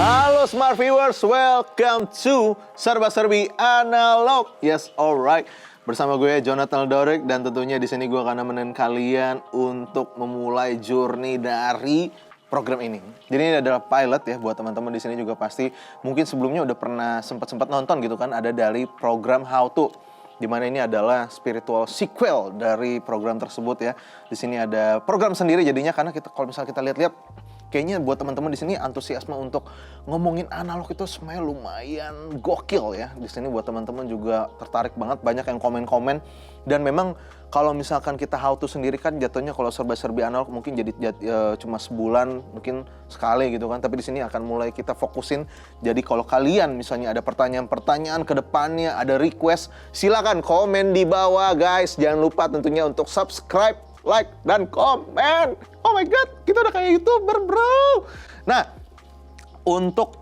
Halo Smart Viewers, welcome to Serba Serbi Analog. Yes, alright. Bersama gue Jonathan Dorek dan tentunya di sini gue akan nemenin kalian untuk memulai journey dari program ini. Jadi ini adalah pilot ya buat teman-teman di sini juga pasti mungkin sebelumnya udah pernah sempat nonton gitu kan, ada dari program How To. Dimana ini adalah spiritual sequel dari program tersebut ya. Di sini ada program sendiri jadinya karena kita kalau misalnya kita lihat-lihat kayaknya buat teman-teman di sini antusiasme untuk ngomongin analog itu semuanya lumayan gokil ya. Di sini buat teman-teman juga tertarik banget, banyak yang komen-komen. Dan memang kalau misalkan kita How To sendiri kan jatuhnya kalau serba-serbi analog mungkin jadi cuma sebulan, mungkin sekali gitu kan. Tapi di sini akan mulai kita fokusin. Jadi kalau kalian misalnya ada pertanyaan-pertanyaan ke depannya, ada request, silakan komen di bawah guys. Jangan lupa tentunya untuk subscribe, like, dan komen. Oh my god, kita udah kayak YouTuber bro. Nah, untuk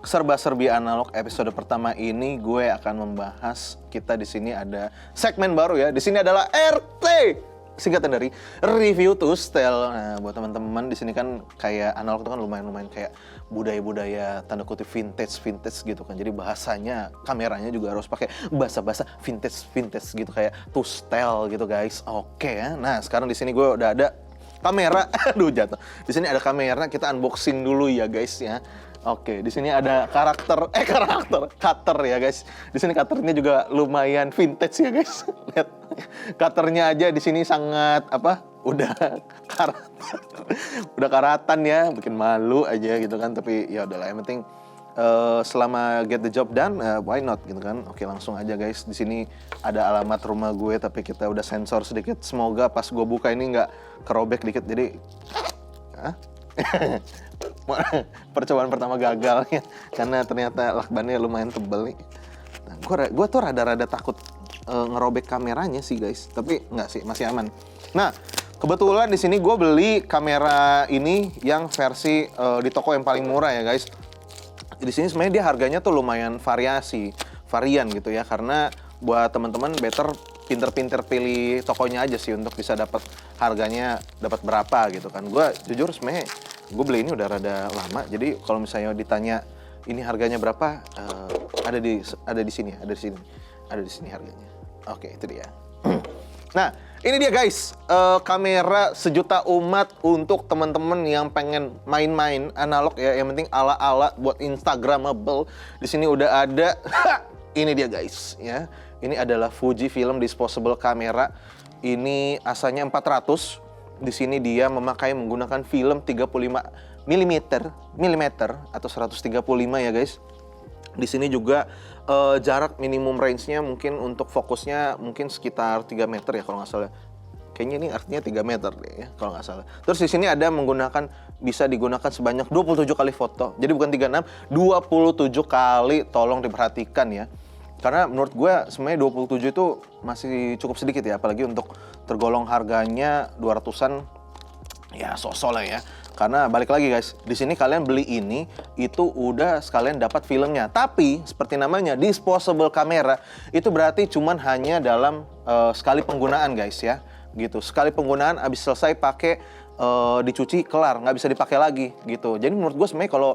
serba-serbi analog episode pertama ini gue akan membahas, kita di sini ada segmen baru ya. Di sini adalah RT, singkatan dari Review to Style. Nah, buat teman-teman di sini kan kayak analog itu kan lumayan kayak budaya-budaya tanda kutip vintage gitu kan. Jadi bahasanya, kameranya juga harus pakai bahasa vintage gitu kayak to style gitu guys. Oke ya. Nah, sekarang di sini gue udah ada kamera. Aduh jatuh. Di sini ada kamera, kita unboxing dulu ya guys ya. Oke, di sini ada cutter ya guys. Di sini cutternya juga lumayan vintage ya guys. Lihat, cutternya aja di sini sangat udah karatan ya, bikin malu aja gitu kan. Tapi ya udahlah, yang penting selama get the job done, why not gitu kan. Oke, langsung aja guys. Di sini ada alamat rumah gue, tapi kita udah sensor sedikit. Semoga pas gue buka ini nggak kerobek dikit. Jadi, percobaan pertama gagal ya, karena ternyata lakbannya lumayan tebel nih. Nah, gue tuh rada-rada takut ngerobek kameranya sih guys, tapi nggak sih, masih aman. Nah, kebetulan di sini gue beli kamera ini yang versi di toko yang paling murah ya guys. Di sini sebenarnya dia harganya tuh lumayan varian gitu ya, karena buat teman-teman better pinter-pinter pilih tokonya aja sih untuk bisa dapat harganya dapat berapa gitu kan. Gue jujur sebenarnya gue beli ini udah rada lama, jadi kalau misalnya ditanya ini harganya berapa, ada di sini harganya. Oke, itu dia. Nah, ini dia guys, kamera sejuta umat untuk teman-teman yang pengen main-main analog ya, yang penting ala-ala buat Instagramable. Di sini udah ada. Ini dia guys ya. Ini adalah Fujifilm disposable camera. Ini asalnya 400. Di sini dia menggunakan film 35 mm atau 135 ya guys. Di sini juga jarak minimum range-nya mungkin untuk fokusnya mungkin sekitar 3 meter ya kalau nggak salah. Kayaknya ini artinya 3 meter deh ya kalau nggak salah. Terus di sini ada bisa digunakan sebanyak 27 kali foto. Jadi bukan 36, 27 kali, tolong diperhatikan ya. Karena menurut gue sebenarnya 27 itu masih cukup sedikit ya, apalagi untuk tergolong harganya 200-an ya sok-sok lah ya. Karena balik lagi guys, di sini kalian beli ini itu udah sekalian dapat filmnya. Tapi seperti namanya disposable camera, itu berarti cuman hanya dalam sekali penggunaan guys ya. Gitu, sekali penggunaan abis selesai pakai dicuci kelar, nggak bisa dipakai lagi gitu. Jadi menurut gue sebenarnya kalau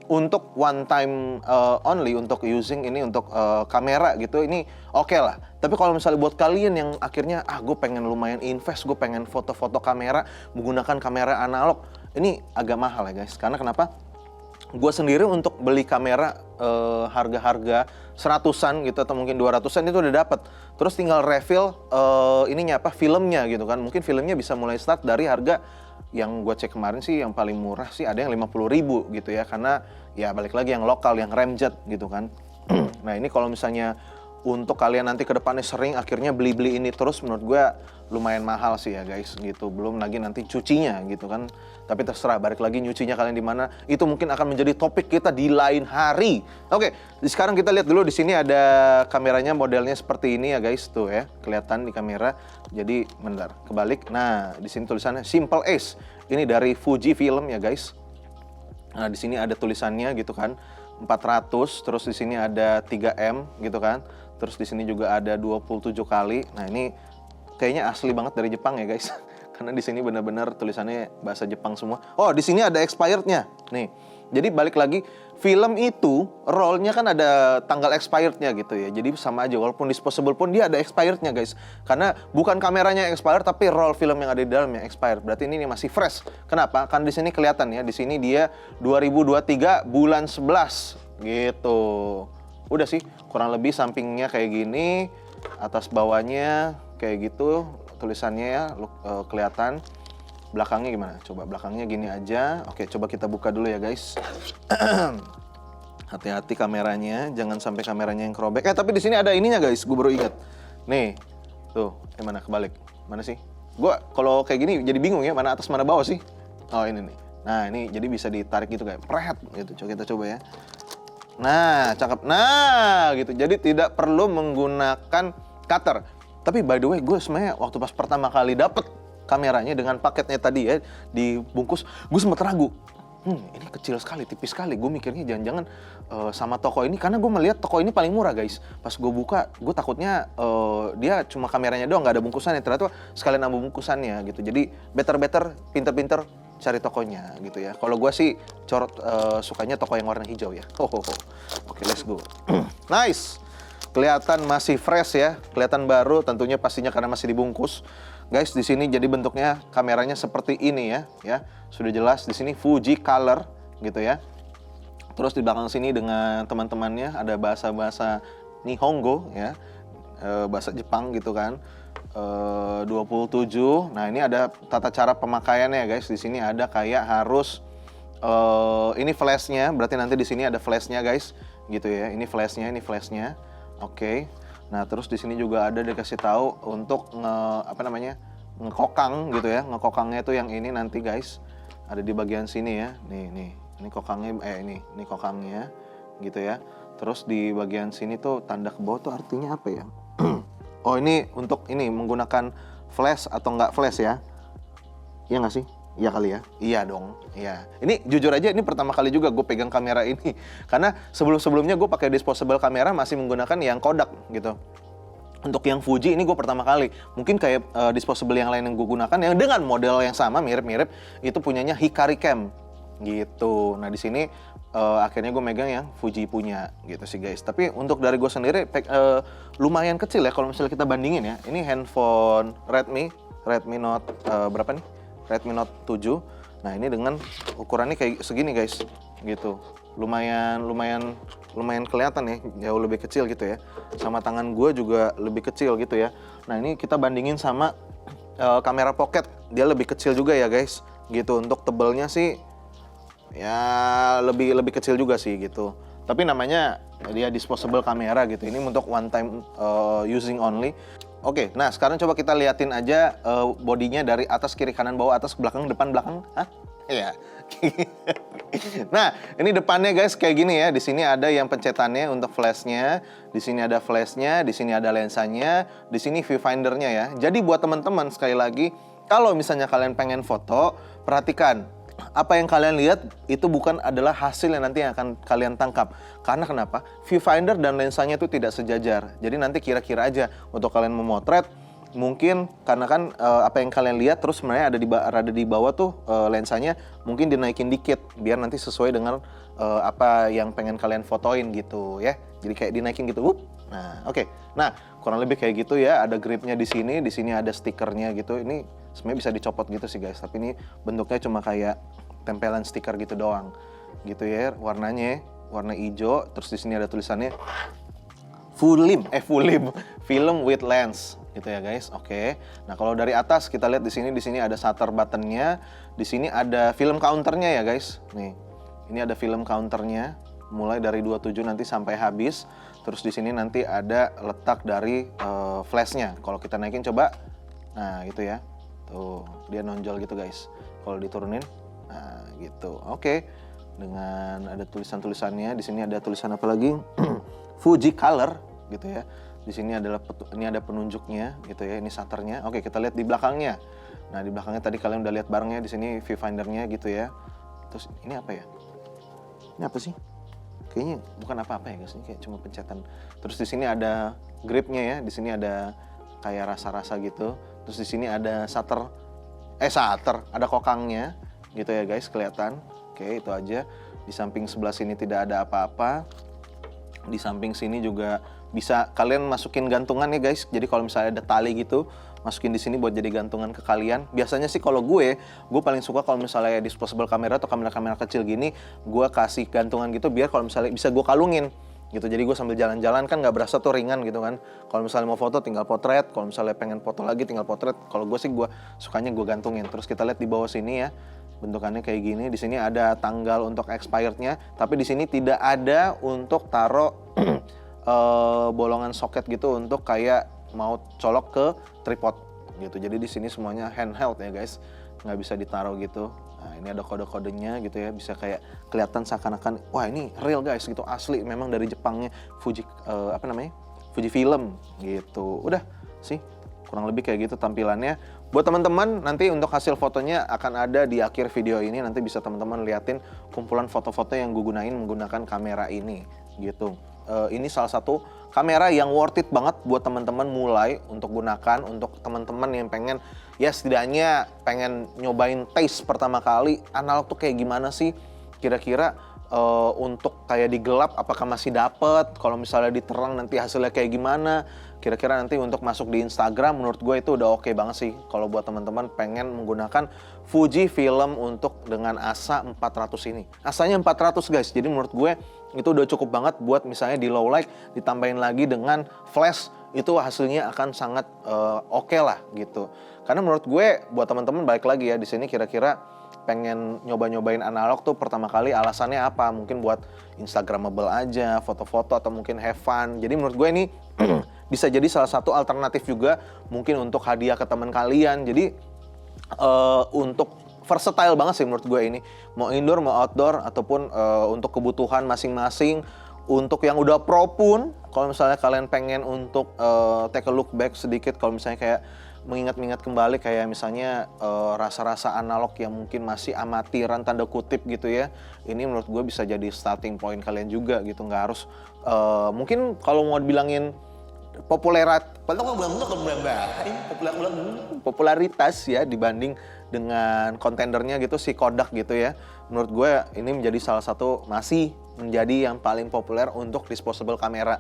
untuk one time only, untuk using ini untuk kamera gitu, ini oke lah. Tapi kalau misalnya buat kalian yang akhirnya gue pengen lumayan invest, gue pengen foto-foto kamera menggunakan kamera analog, ini agak mahal ya guys. Karena kenapa? Gue sendiri untuk beli kamera harga-harga 100-an gitu atau mungkin 200-an itu udah dapat. Terus tinggal refill filmnya gitu kan. Mungkin filmnya bisa mulai start dari harga yang gue cek kemarin sih yang paling murah sih ada yang 50.000 gitu ya, karena ya balik lagi yang lokal, yang remjet gitu kan. Nah ini kalau misalnya untuk kalian nanti ke depannya sering akhirnya beli-beli ini terus, menurut gue lumayan mahal sih ya guys gitu. Belum lagi nanti cucinya gitu kan. Tapi terserah, balik lagi nyucinya kalian di mana, itu mungkin akan menjadi topik kita di lain hari. Oke, sekarang kita lihat dulu di sini ada kameranya, modelnya seperti ini ya guys, tuh ya, kelihatan di kamera. Jadi bentar, kebalik. Nah, di sini tulisannya Simple Ace. Ini dari Fujifilm ya guys. Nah, di sini ada tulisannya gitu kan, 400, terus di sini ada 3M gitu kan. Terus di sini juga ada 27 kali. Nah, ini kayaknya asli banget dari Jepang ya guys. Karena di sini benar-benar tulisannya bahasa Jepang semua. Oh, di sini ada expirednya. Nih. Jadi balik lagi, film itu rollnya kan ada tanggal expirednya gitu ya. Jadi sama aja, walaupun disposable pun dia ada expirednya guys. Karena bukan kameranya yang expired, tapi roll film yang ada di dalamnya expired. Berarti ini masih fresh. Kenapa? Kan di sini kelihatan ya. Di sini dia 2023 bulan 11 gitu. Udah sih, kurang lebih sampingnya kayak gini, atas bawahnya kayak gitu tulisannya ya, kelihatan. Belakangnya gimana? Coba belakangnya gini aja. Oke, coba kita buka dulu ya guys. Hati-hati kameranya, jangan sampai kameranya yang kerobek. Tapi di sini ada ininya guys, gue baru ingat. Nih, tuh, mana kebalik? Mana sih? Gue kalau kayak gini jadi bingung ya, mana atas mana bawah sih? Oh ini nih. Nah ini jadi bisa ditarik gitu kayak prehet gitu. Coba kita coba ya. Nah, cakep. Nah, gitu. Jadi tidak perlu menggunakan cutter. Tapi by the way, gue sebenarnya waktu pas pertama kali dapet kameranya dengan paketnya tadi ya, dibungkus, gue sempat ragu. Ini kecil sekali, tipis sekali. Gue mikirnya jangan-jangan sama toko ini, karena gue melihat toko ini paling murah guys. Pas gue buka, gue takutnya dia cuma kameranya doang, nggak ada bungkusannya. Ternyata sekalian nambah bungkusannya gitu. Jadi better, pinter-pinter cari tokonya gitu ya. Kalau gue sih sukanya toko yang warna hijau ya. Oke, let's go. Nice. Kelihatan masih fresh ya, kelihatan baru tentunya pastinya karena masih dibungkus. Guys, di sini jadi bentuknya kameranya seperti ini ya. Sudah jelas di sini Fuji Color gitu ya. Terus di belakang sini dengan teman-temannya ada bahasa-bahasa Nihongo ya. Bahasa Jepang gitu kan. 27. Nah, ini ada tata cara pemakaiannya guys. Di sini ada kayak harus ini flashnya, berarti nanti di sini ada flashnya guys, gitu ya. Ini flashnya. Oke. Nah, terus di sini juga ada dikasih tahu untuk ngekokang gitu ya. Ngekokangnya itu yang ini nanti guys. Ada di bagian sini ya. Nih. Ini kokangnya ini kokangnya gitu ya. Terus di bagian sini tuh tanda ke bawah tuh artinya apa ya? Oh, ini untuk ini menggunakan flash atau enggak flash ya. Iya nggak sih? Iya kali ya? Iya dong, iya. Ini jujur aja ini pertama kali juga gue pegang kamera ini. Karena sebelum-sebelumnya gue pakai disposable kamera masih menggunakan yang Kodak gitu. Untuk yang Fuji ini gue pertama kali. Mungkin kayak disposable yang lain yang gue gunakan yang dengan model yang sama, mirip-mirip, itu punyanya Hikari Cam gitu. Nah di sini akhirnya gue megang yang Fuji punya gitu sih guys. Tapi untuk dari gue sendiri lumayan kecil ya kalau misalnya kita bandingin ya. Ini handphone Redmi Note berapa nih? Redmi Note 7. Nah, ini dengan ukurannya kayak segini guys. Gitu. Lumayan kelihatan ya, jauh lebih kecil gitu ya. Sama tangan gue juga lebih kecil gitu ya. Nah, ini kita bandingin sama kamera pocket. Dia lebih kecil juga ya guys. Gitu. Untuk tebelnya sih ya lebih kecil juga sih gitu. Tapi namanya dia disposable kamera gitu. Ini untuk one time using only. Oke, nah sekarang coba kita liatin aja bodinya dari atas, kiri, kanan, bawah, atas, belakang, depan, belakang. Hah? Iya. Nah, ini depannya guys kayak gini ya. Di sini ada yang pencetannya untuk flashnya. Di sini ada flashnya, di sini ada lensanya, di sini viewfindernya ya. Jadi buat teman-teman sekali lagi, kalau misalnya kalian pengen foto, perhatikan. Apa yang kalian lihat itu bukan adalah hasil yang nanti akan kalian tangkap. Karena kenapa? Viewfinder dan lensanya itu tidak sejajar. Jadi nanti kira-kira aja untuk kalian memotret, mungkin karena kan apa yang kalian lihat terus sebenarnya ada di bawah tuh lensanya mungkin dinaikin dikit biar nanti sesuai dengan apa yang pengen kalian fotoin gitu ya. Jadi kayak dinaikin gitu. Nah, oke. Nah, kurang lebih kayak gitu ya. Ada gripnya di sini ada stikernya gitu. Ini sebenarnya bisa dicopot gitu sih guys, tapi ini bentuknya cuma kayak tempelan stiker gitu doang. Gitu ya, warnanya warna hijau, terus di sini ada tulisannya film with lens gitu ya guys. Oke. Nah, kalau dari atas kita lihat di sini ada shutter buttonnya, di sini ada film counternya ya guys. Nih. Ini ada film counternya mulai dari 27 nanti sampai habis. Terus di sini nanti ada letak dari flashnya. Kalau kita naikin coba. Nah, gitu ya. Tuh, dia nonjol gitu guys. Kalau diturunin, nah gitu. Oke. Dengan ada tulisan-tulisannya. Di sini ada tulisan apa lagi? Fuji Color gitu ya. Di sini ini ada penunjuknya gitu ya. Ini shutternya. Oke, kita lihat di belakangnya. Nah, di belakangnya tadi kalian udah lihat barengnya. Di sini viewfindernya gitu ya. Terus ini apa ya? Ini apa sih? Kayaknya bukan apa-apa ya guys. Ini kayak cuma pencetan. Terus di sini ada gripnya ya. Di sini ada kayak rasa-rasa gitu. Terus di sini ada shutter Shutter, ada kokangnya gitu ya guys, kelihatan. Oke, itu aja. Di samping sebelah sini tidak ada apa-apa. Di samping sini juga bisa kalian masukin gantungan ya guys. Jadi kalau misalnya ada tali gitu, masukin di sini buat jadi gantungan ke kalian. Biasanya sih kalau gue paling suka kalau misalnya disposable kamera atau kamera-kamera kecil gini, gue kasih gantungan gitu biar kalau misalnya bisa gue kalungin gitu. Jadi gue sambil jalan-jalan kan nggak berasa tuh ringan gitu kan. Kalau misalnya mau foto tinggal potret, kalau misalnya pengen foto lagi tinggal potret. Kalau gue sih gue sukanya gue gantungin. Terus kita lihat di bawah sini ya, bentukannya kayak gini. Di sini ada tanggal untuk expirednya, tapi di sini tidak ada untuk taruh bolongan soket gitu untuk kayak mau colok ke tripod gitu. Jadi di sini semuanya handheld ya guys, nggak bisa ditaruh gitu. Nah ini ada kode-kodenya gitu ya, bisa kayak kelihatan seakan-akan wah ini real guys gitu, asli memang dari Jepangnya, Fuji Film gitu. Udah sih kurang lebih kayak gitu tampilannya. Buat teman-teman nanti untuk hasil fotonya akan ada di akhir video ini, nanti bisa teman-teman liatin kumpulan foto-foto yang gue gunain menggunakan kamera ini gitu. Ini salah satu kamera yang worth it banget buat teman-teman mulai untuk gunakan, untuk teman-teman yang pengen ya setidaknya pengen nyobain taste pertama kali analog tuh kayak gimana sih kira-kira, untuk kayak di gelap apakah masih dapet, kalau misalnya diterang nanti hasilnya kayak gimana. Kira-kira nanti untuk masuk di Instagram menurut gue itu udah oke banget sih kalau buat teman-teman pengen menggunakan Fuji Film untuk dengan ASA 400 ini. ASA-nya 400 guys, jadi menurut gue itu udah cukup banget buat misalnya di low light ditambahin lagi dengan flash, itu hasilnya akan sangat oke lah gitu. Karena menurut gue buat teman-teman balik lagi ya di sini kira-kira pengen nyoba-nyobain analog tuh pertama kali alasannya apa? Mungkin buat Instagramable aja, foto-foto atau mungkin have fun. Jadi menurut gue ini bisa jadi salah satu alternatif juga mungkin untuk hadiah ke teman kalian. Jadi untuk versatile banget sih menurut gue ini. Mau indoor, mau outdoor, ataupun untuk kebutuhan masing-masing. Untuk yang udah pro pun, kalau misalnya kalian pengen untuk take a look back sedikit, kalau misalnya kayak mengingat-ingat kembali kayak misalnya rasa-rasa analog yang mungkin masih amatiran tanda kutip gitu ya. Ini menurut gue bisa jadi starting point kalian juga gitu. Nggak harus, mungkin kalau mau dibilangin popularitas ya dibanding dengan kontendernya gitu si Kodak gitu ya. Menurut gue ini menjadi salah satu, masih menjadi yang paling populer untuk disposable kamera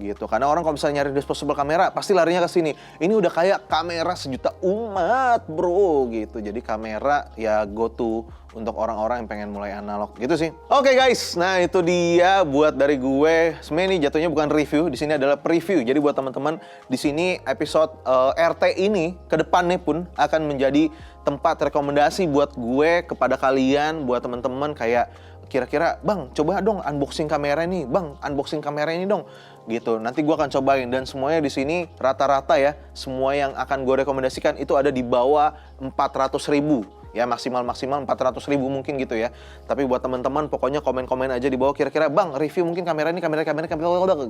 gitu. Karena orang kalau misalnya nyari disposable kamera pasti larinya ke sini. Ini udah kayak kamera sejuta umat bro gitu. Jadi kamera ya go to untuk orang-orang yang pengen mulai analog gitu sih. Oke guys, nah itu dia buat dari gue. Sebenarnya ini jatuhnya bukan review, di sini adalah preview. Jadi buat teman-teman di sini episode RT ini ke depannya pun akan menjadi tempat rekomendasi buat gue kepada kalian, buat teman-teman kayak kira-kira bang coba dong unboxing kamera ini, bang unboxing kamera ini dong gitu. Nanti gue akan cobain dan semuanya di sini rata-rata ya, semua yang akan gue rekomendasikan itu ada di bawah 400.000 ya, maksimal 400.000 mungkin gitu ya. Tapi buat teman-teman pokoknya komen-komen aja di bawah kira-kira bang review mungkin kamera ini kamera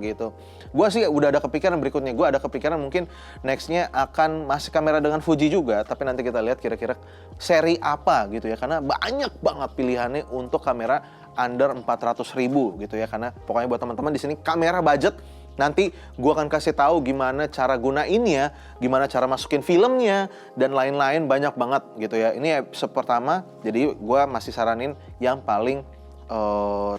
gitu. Gue sih udah ada kepikiran berikutnya, gue ada kepikiran mungkin nextnya akan masih kamera dengan Fuji juga, tapi nanti kita lihat kira-kira seri apa gitu ya, karena banyak banget pilihannya untuk kamera under 400.000 gitu ya. Karena pokoknya buat teman-teman di sini kamera budget, nanti gue akan kasih tahu gimana cara gunainnya, gimana cara masukin filmnya, dan lain-lain banyak banget gitu ya. Ini episode pertama, jadi gue masih saranin yang paling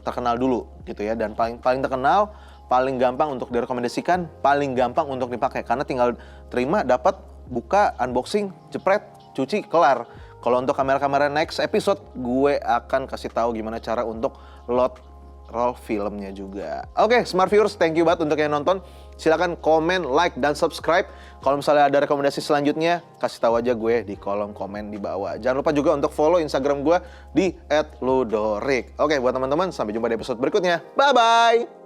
terkenal dulu gitu ya. Dan paling terkenal, paling gampang untuk direkomendasikan, paling gampang untuk dipakai. Karena tinggal terima, dapat, buka, unboxing, jepret, cuci, kelar. Kalau untuk kamera-kamera next episode, gue akan kasih tahu gimana cara untuk roll filmnya juga. Oke, smart viewers, thank you banget untuk yang nonton. Silakan komen, like, dan subscribe. Kalau misalnya ada rekomendasi selanjutnya, kasih tahu aja gue di kolom komen di bawah. Jangan lupa juga untuk follow Instagram gue di @ludorik. Oke, buat teman-teman, sampai jumpa di episode berikutnya. Bye-bye!